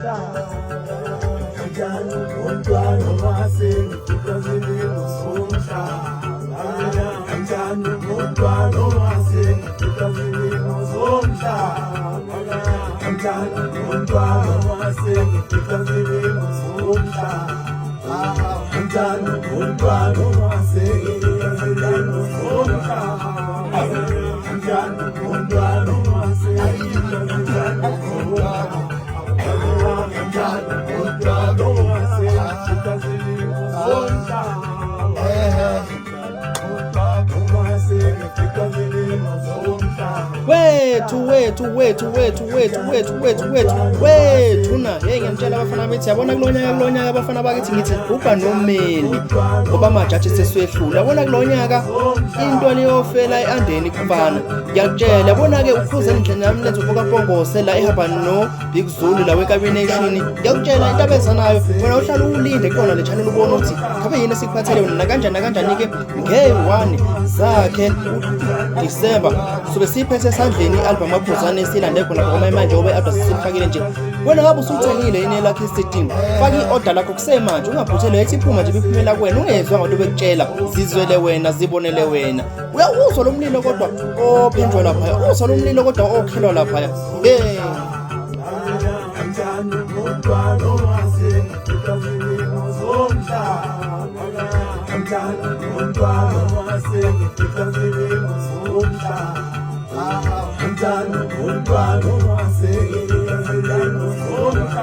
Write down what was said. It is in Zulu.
Kanjani umntwana wasengifika zilimo zomhlaba. Kanjani umntwana wasengifika zilimo zomhlaba. Kanjani umntwana wasengifika zilimo zomhlaba. Kanjani umntwana wasengifika zilimo zomhlaba. Kanjani umntwana wasengifika zilimo zomhlaba. Wethuna hey ngiyamtshela abafana bethi yabona kulonyaka abafana bakithi ngithi ubha nomeli ngoba majaji seswehlula yabona kulonyaka into leyofela eandeni kufana ngiyakutshela yabona ke ukhuza endlini yami letho kukampongose la ehamba no Big Zulu la weCabination ngiyakutshela into abezanayo wena uhlala ulinde kona le channel ubone ukuthi ngabe yini sikuphathele wena kanjani ke nge1 zakhe December sobe siphethe esandleni ialbum aphuzane silande khona ngoba manje ube after sisifakile nje wena ngabe usuthengile yini lakhe setting faka iorder lakho kusemanje ungaphuthelwe ethi iphuma nje biphumela kuwena ungezwe ngabantu bekutshela zizwele wena zibonele wena uyawuzwa lo mlilo kodwa ophendwa lapha uzwa lo mlilo kodwa okhelwa lapha Kanjani umntwana wasengifika zilimo zomhlaba. Kanjani umntwana wasengifika zilimo zomhlaba. Kanjani umntwana wasengifika zilimo zomhlaba.